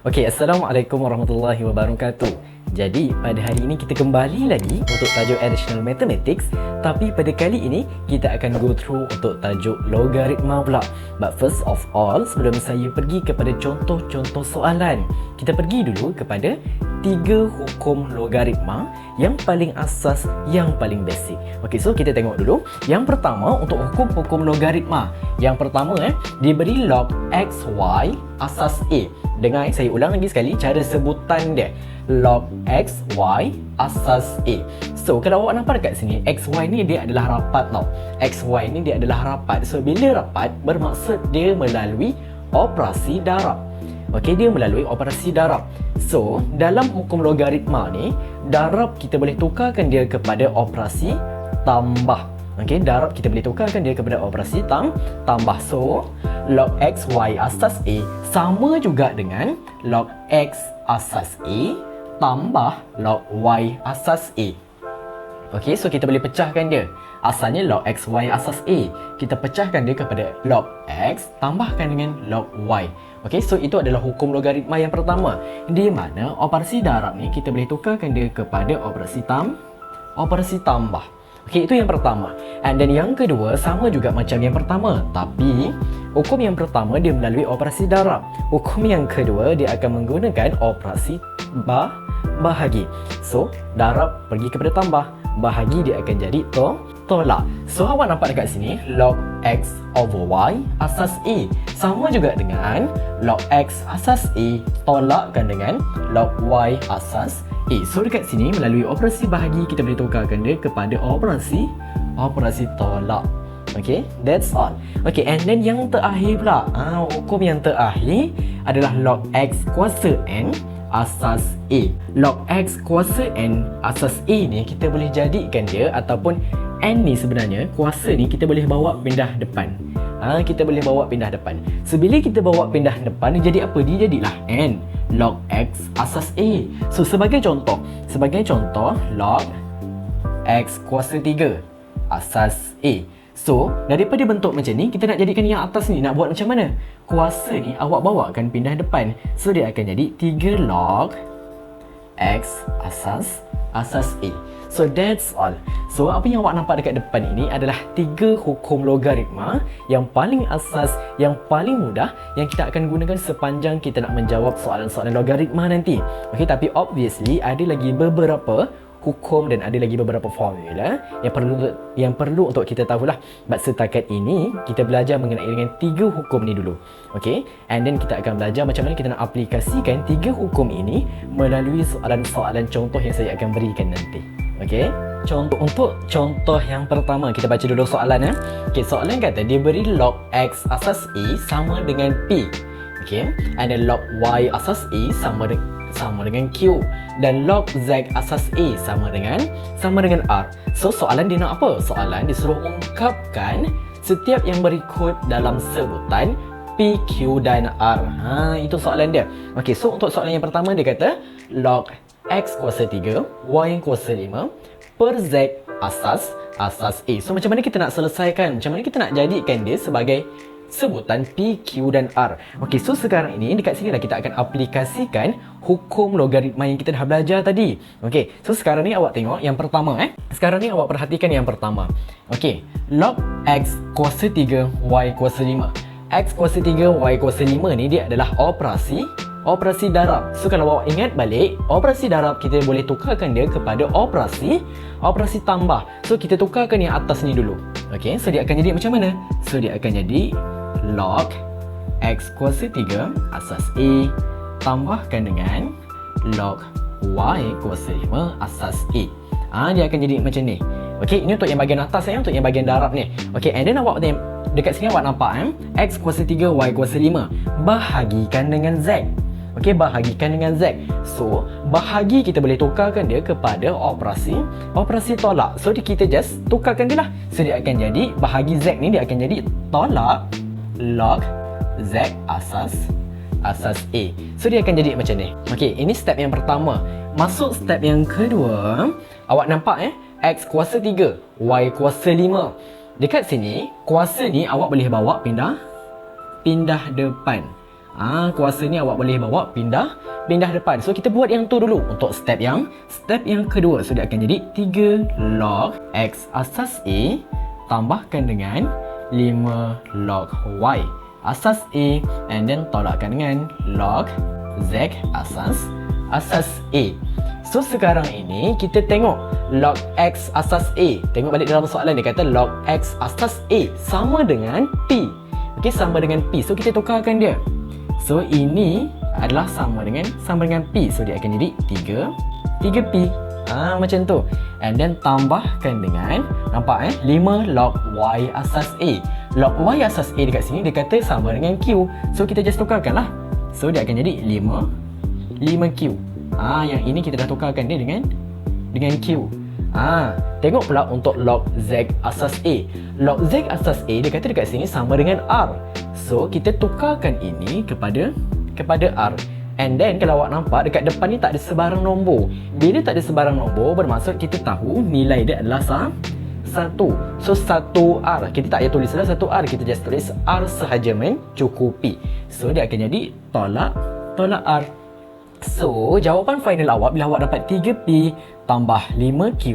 Okey, Assalamualaikum warahmatullahi wabarakatuh. Jadi, pada hari ini kita kembali lagi untuk tajuk Additional Mathematics, tapi pada kali ini kita akan go through untuk tajuk logaritma pula. But first of all, sebelum saya pergi kepada contoh-contoh soalan, kita pergi dulu kepada 3 hukum logaritma yang paling asas, yang paling basic. Okey, so kita tengok dulu. Yang pertama untuk hukum-hukum logaritma. Yang pertama diberi log xy asas a. Dengar, saya ulang lagi sekali cara sebutan dia. Log x, y, asas a. So, kalau awak nampak dekat sini, x, y ni dia adalah rapat tau. X, y ni dia adalah rapat. So, bila rapat, bermaksud dia melalui operasi darab. Okey, dia melalui operasi darab. So, dalam hukum logaritma ni, darab kita boleh tukarkan dia kepada operasi tambah. Okey, darab kita boleh tukarkan dia kepada operasi tambah. So, log x, y asas a sama juga dengan log x asas a tambah log y asas a. Okey, so kita boleh pecahkan dia. Asalnya log x, y asas a. Kita pecahkan dia kepada log x tambahkan dengan log y. Okey, so itu adalah hukum logaritma yang pertama. Di mana operasi darab ni kita boleh tukarkan dia kepada operasi tambah. Okey, itu yang pertama. And then yang kedua sama juga macam yang pertama, tapi hukum yang pertama dia melalui operasi darab. Hukum yang kedua dia akan menggunakan operasi bahagi. So, darab pergi kepada tambah, bahagi dia akan jadi tolak. So, awak nampak dekat sini log x over y asas a sama juga dengan log x asas a tolakkan dengan log y asas a. So, dekat sini melalui operasi bahagi kita boleh tukarkan dia kepada operasi tolak. Okay, that's all. Okay, and then yang terakhir pula, hukum yang terakhir adalah log x kuasa n asas a. Log x kuasa n asas a ni kita boleh jadikan dia, ataupun n ni sebenarnya kuasa ni kita boleh bawa pindah depan. Kita boleh bawa pindah depan. So, bila kita bawa pindah depan, dia jadi apa? Dia jadilah n log x asas a. So, sebagai contoh log x kuasa 3 asas a. So, daripada bentuk macam ni, kita nak jadikan yang atas ni, nak buat macam mana? Kuasa ni awak bawakan pindah depan. So, dia akan jadi 3 log x asas a. So, that's all. So, apa yang awak nampak dekat depan ini adalah 3 hukum logaritma yang paling asas, yang paling mudah, yang kita akan gunakan sepanjang kita nak menjawab soalan-soalan logaritma nanti. Okay, tapi obviously ada lagi beberapa hukum dan ada lagi beberapa formula yang perlu untuk kita tahulah. But setakat ini kita belajar mengenai dengan 3 hukum ni dulu. Okey, and then kita akan belajar macam mana kita nak aplikasikan 3 hukum ini melalui soalan-soalan contoh yang saya akan berikan nanti. Okey, untuk contoh yang pertama kita baca dulu soalan. Okey, soalan kata dia beri log x asas a sama dengan p. Okey, and then log y asas a sama dengan Q, dan log Z asas A sama dengan R. So, soalan dia nak apa? Soalan dia suruh ungkapkan setiap yang berikut dalam sebutan P, Q dan R. Itu soalan dia. Okey, so untuk soalan yang pertama dia kata log X kuasa 3, Y kuasa 5 per Z asas A. So, macam mana kita nak selesaikan? Macam mana kita nak jadikan dia sebagai sebutan P, Q dan R? Okey, so sekarang ini dekat sini lah kita akan aplikasikan hukum logaritma yang kita dah belajar tadi. Okey, so sekarang ni awak tengok yang pertama. Sekarang ni awak perhatikan yang pertama. Okey, log X kuasa 3, Y kuasa 5. X kuasa 3, Y kuasa 5 ni dia adalah operasi darab. So, kalau awak ingat balik, operasi darab kita boleh tukarkan dia kepada operasi tambah. So, kita tukarkan yang atas ni dulu. Okey, so dia akan jadi macam mana? So, dia akan jadi log X kuasa 3 asas A tambahkan dengan log Y kuasa 5 asas A. Dia akan jadi macam ni. Okey, ini untuk yang bahagian atas, untuk yang bahagian darab ni. Okey, and then awak dekat sini awak nampak X kuasa 3, Y kuasa 5 bahagikan dengan Z. Okey, bahagikan dengan Z. So, bahagi kita boleh tukarkan dia kepada operasi tolak. So, kita just tukarkan dia lah. So, dia akan jadi bahagi Z ni dia akan jadi tolak log Z asas A. So, dia akan jadi macam ni. Okey, ini step yang pertama. Masuk step yang kedua, awak nampak X kuasa 3, Y kuasa 5. Dekat sini, kuasa ni awak boleh bawa pindah depan. Kuasa ni awak boleh bawa pindah depan. So kita buat yang tu dulu untuk step yang kedua. So dia akan jadi 3 log X asas A tambahkan dengan 5 log Y asas A, and then tolakkan dengan log Z asas A. So sekarang ini kita tengok log X asas A. Tengok balik dalam soalan dia kata log X asas A sama dengan P. Okey, sama dengan P. So kita tukarkan dia. So ini adalah sama dengan P. So dia akan jadi 3P. Macam tu. And then tambahkan dengan, nampak 5 log Y asas A. Log Y asas A dekat sini dia kata sama dengan Q. So kita just tukarkan lah. So dia akan jadi 5Q. Yang ini kita dah tukarkan dia dengan Q. Tengok pula untuk log Z asas A. Log Z asas A dia kata dekat sini sama dengan R. So kita tukarkan ini kepada R. And then kalau awak nampak dekat depan ni tak ada sebarang nombor. Bila tak ada sebarang nombor bermaksud kita tahu nilai dia adalah 1. So 1R. Kita tak payah tulis lah 1R. Kita just tulis R sahaja mencukupi. So dia akan jadi tolak R. So jawapan final awak bila awak dapat 3P tambah 5Q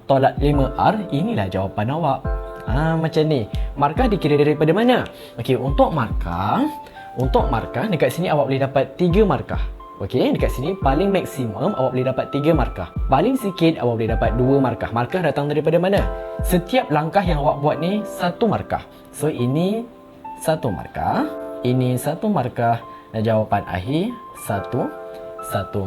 tolak 5R, inilah jawapan awak. Macam ni. Markah dikira daripada mana? Okey, untuk markah dekat sini awak boleh dapat 3 markah. Okey, dekat sini paling maksimum awak boleh dapat 3 markah. Paling sikit awak boleh dapat 2 markah. Markah datang daripada mana? Setiap langkah yang awak buat ni 1 markah. So ini 1 markah, ini 1 markah, dan jawapan akhir 1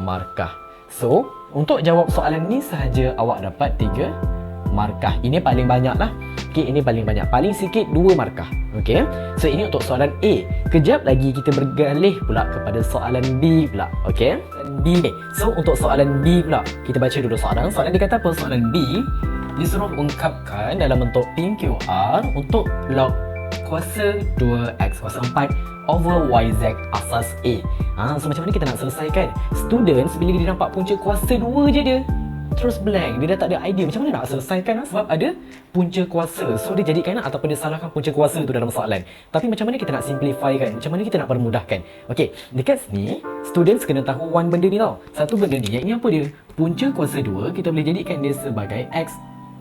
markah. So untuk jawab soalan ni sahaja awak dapat 3 markah. Ini paling banyak lah. Okey, ini paling banyak. Paling sikit 2 markah. Okey. So ini untuk soalan A. Kejap lagi kita bergalih pula kepada soalan B pula. Okey. B. So untuk soalan B pula, kita baca dulu soalan. Soalan dia kata apa? Soalan B disuruh ungkapkan dalam bentuk PQR untuk log kuasa 2x kuasa 4 over YZ asas A. So macam mana kita nak selesaikan? Students bila dia nampak punca kuasa 2 je dia terus blank. Dia dah tak ada idea macam mana nak selesaikan sebab ada punca kuasa. So dia jadikan ataupun dia salahkan punca kuasa tu dalam soalan. Tapi macam mana kita nak simplify kan? Macam mana kita nak permudahkan? Okey, dekat sini students kena tahu one benda ni tau. Satu benda ni, yang ini apa dia? Punca kuasa 2 kita boleh jadikan dia sebagai X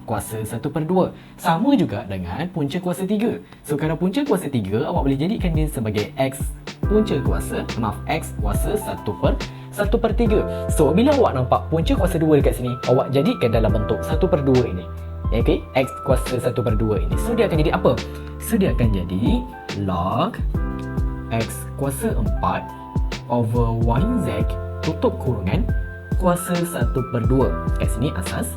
kuasa 1/2. Sama juga dengan punca kuasa 3. So kalau punca kuasa 3 awak boleh jadikan dia sebagai X kuasa 1/3. So bila awak nampak punca kuasa 2 dekat sini, awak jadikan dalam bentuk 1/2 ini. Okey, X kuasa 1/2 ini. So dia akan jadi apa? So dia akan jadi log X kuasa 4 over YZ tutup kurungan kuasa 1/2. Kat sini asas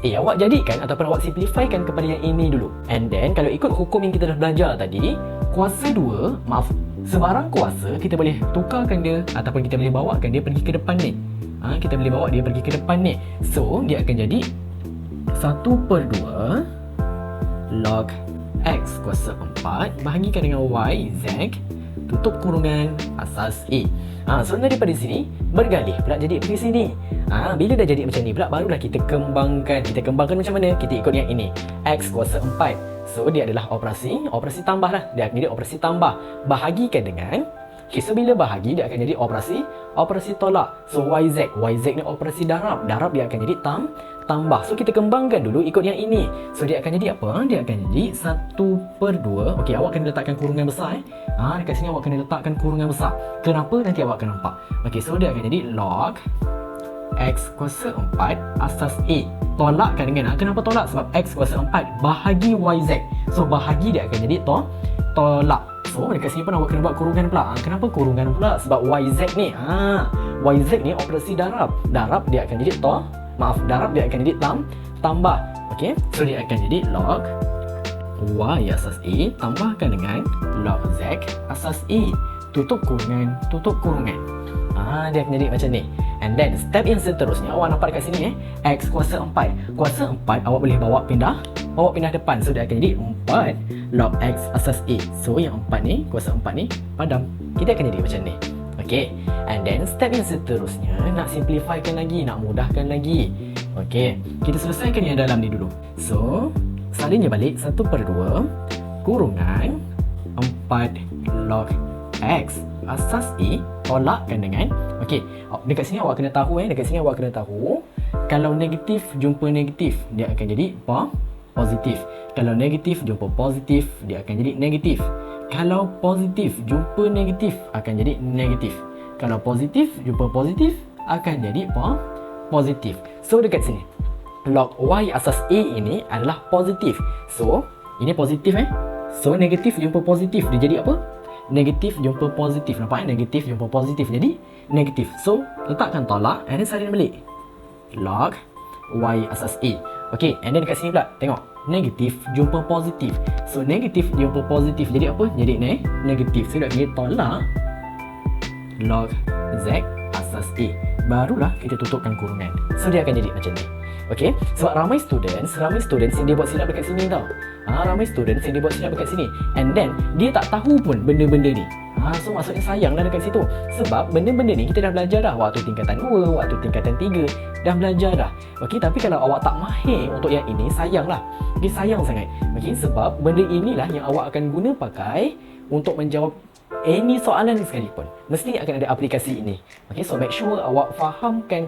A. Awak jadikan ataupun awak simplifykan kepada yang ini dulu. And then kalau ikut hukum yang kita dah belajar tadi, kuasa 2, sebarang kuasa kita boleh tukarkan dia ataupun kita boleh bawakan dia pergi ke depan ni. Kita boleh bawa dia pergi ke depan ni. So dia akan jadi 1/2 log X kuasa 4 bahagikan dengan YZ tutup kurungan asas A. So daripada sini bergalih pula jadi dari sini. Bila dah jadi macam ni pula barulah kita kembangkan. Kita kembangkan macam mana? Kita ikut yang ini. X kuasa 4. So dia adalah operasi tambah lah. Dia akan jadi operasi tambah. Bahagikan dengan so bila bahagi dia akan jadi operasi tolak. So YZ ni operasi darab. Darab dia akan jadi tambah. So kita kembangkan dulu ikut yang ini. So dia akan jadi apa? Dia akan jadi 1/2. Okey, awak kena letakkan kurungan besar dekat sini awak kena letakkan kurungan besar. Kenapa? Nanti awak akan nampak. Okey, so dia akan jadi log X kuasa 4 asas A. Tolakkan dengan kenapa tolak? Sebab X kuasa 4 bahagi YZ. So bahagi dia akan jadi tolak. So dekat sini pun awak kena buat kurungan pula. Kenapa kurungan pula? Sebab YZ ni YZ ni operasi darab. Darab dia akan jadi darab dia akan jadi tambah. Okey, so dia akan jadi log Y asas A tambahkan dengan log Z asas A tutup kurungan. Dia akan jadi macam ni. And then step yang seterusnya awak nampak dekat sini X kuasa 4. Kuasa 4 awak boleh bawa pindah depan. So dia akan jadi 4 log X asas A. So yang 4 ni, kuasa 4 ni padam. Kita akan jadi macam ni. Okay, and then step yang seterusnya nak simplifykan lagi, nak mudahkan lagi. Okay, kita selesaikan yang dalam ni dulu. So salinnya balik 1/2 kurungan 4 log X asas A tolakkan dengan, okey, dekat sini awak kena tahu dekat sini awak kena tahu kalau negatif jumpa negatif dia akan jadi positif. Kalau negatif jumpa positif dia akan jadi negatif. Kalau positif jumpa negatif akan jadi negatif. Kalau positif jumpa positif akan jadi positif. So dekat sini log Y asas A ini adalah positif. So ini positif So negatif jumpa positif dia jadi apa? Negatif jumpa positif. Nampak negatif jumpa positif jadi negatif. So letakkan tolak and then salin balik log Y asas A. Okay, and then dekat sini pula tengok negatif jumpa positif. So negatif jumpa positif jadi apa? Jadi negatif. So kita tolak log Z asas A. Barulah kita tutupkan kurungan. So dia akan jadi macam ni. Okay, sebab ramai students yang dia buat silap dekat sini tau. Ramai students yang dia buat silap dekat sini, and then dia tak tahu pun benda-benda ni. So maksudnya sayang lah dekat situ. Sebab benda-benda ni kita dah belajar dah waktu tingkatan 2, waktu tingkatan 3 dah belajar dah. Okay, tapi kalau awak tak mahir untuk yang ini, sayang lah. Okay, sayang sangat. Okay, sebab benda inilah yang awak akan guna pakai untuk menjawab any soalan sekalipun. Mesti akan ada aplikasi ini. Okay, so make sure awak fahamkan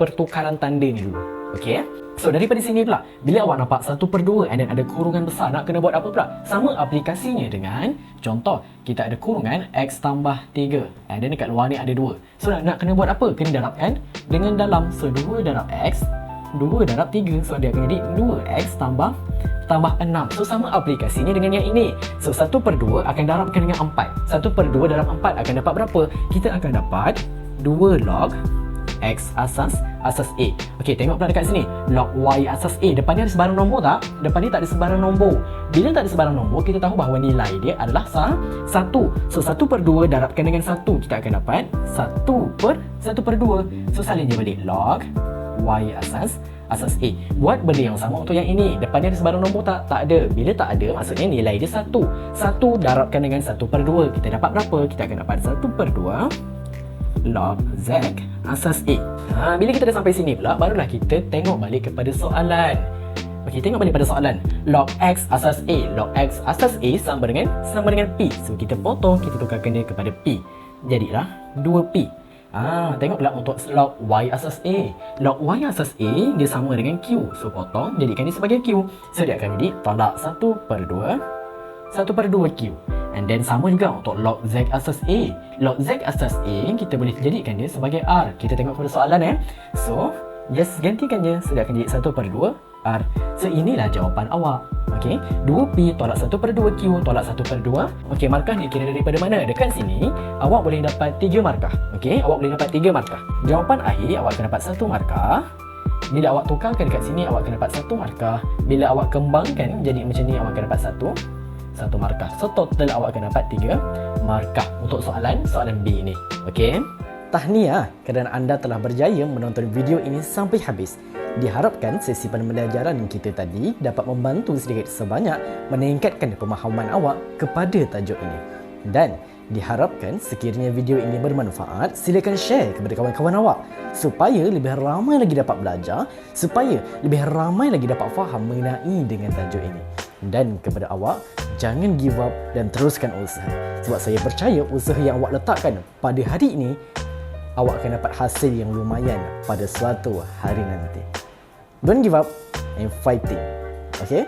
pertukaran tanda ni dulu. Okay, so daripada sini pula, bila awak nampak 1/2 and then ada kurungan besar, nak kena buat apa pula? Sama aplikasinya dengan contoh, kita ada kurungan X tambah 3 and then dekat luar ni ada 2. So nak kena buat apa? Kena darabkan dengan dalam. So 2 darab X, 2 darab 3. So dia akan jadi 2X tambah 6. So sama aplikasinya dengan yang ini. So 1/2 akan darabkan dengan 4. 1/2 darab 4 akan dapat berapa? Kita akan dapat 2 log X asas A. Okey, tengok pula dekat sini. Log Y asas A. Depan ni ada sebarang nombor tak? Depan ni tak ada sebarang nombor. Bila tak ada sebarang nombor, kita tahu bahawa nilai dia adalah 1. So 1/2 darabkan dengan 1, kita akan dapat 1/2. So salin je balik log Y asas A. Buat benda yang sama untuk yang ini. Depan ni ada sebarang nombor tak? Tak ada. Bila tak ada, maksudnya nilai dia 1. 1 darabkan dengan 1/2. Kita dapat berapa? Kita akan dapat 1/2 log Z asas A. Bila kita dah sampai sini pula, barulah kita tengok balik kepada soalan. Okey, tengok balik pada soalan. Log X asas A. Log X asas A sama dengan P. So kita potong, kita tukarkan dia kepada P. Jadilah 2P. Tengok pula untuk log Y asas A. Log Y asas A dia sama dengan Q. So potong, jadikan dia sebagai Q. So dia akan jadi tolak 1/2Q. And then sama juga untuk log Z asas A. Log Z asas A kita boleh jadikan dia sebagai R. Kita tengok pada soalan So just gantikan je. So dia akan jadi 1/2 R. So inilah jawapan awak. Okey, 2P tolak 1/2Q tolak 1/2. Okey, markah dikira daripada mana? Dekat sini awak boleh dapat 3 markah. Okey, awak boleh dapat 3 markah. Jawapan akhir awak akan dapat 1 markah. Bila awak tukarkan dekat sini, awak akan dapat 1 markah. Bila awak kembangkan jadi macam ni, awak akan dapat 1 markah. So total awak akan dapat 3 markah untuk soalan B ini. Okey. Tahniah kerana anda telah berjaya menonton video ini sampai habis. Diharapkan sesi pembelajaran kita tadi dapat membantu sedikit sebanyak meningkatkan pemahaman awak kepada tajuk ini. Dan diharapkan sekiranya video ini bermanfaat, silakan share kepada kawan-kawan awak supaya lebih ramai lagi dapat belajar, supaya lebih ramai lagi dapat faham mengenai dengan tajuk ini. Dan kepada awak, jangan give up dan teruskan usaha. Sebab saya percaya usaha yang awak letakkan pada hari ini, awak akan dapat hasil yang lumayan pada suatu hari nanti. Don't give up and fighting. Okay?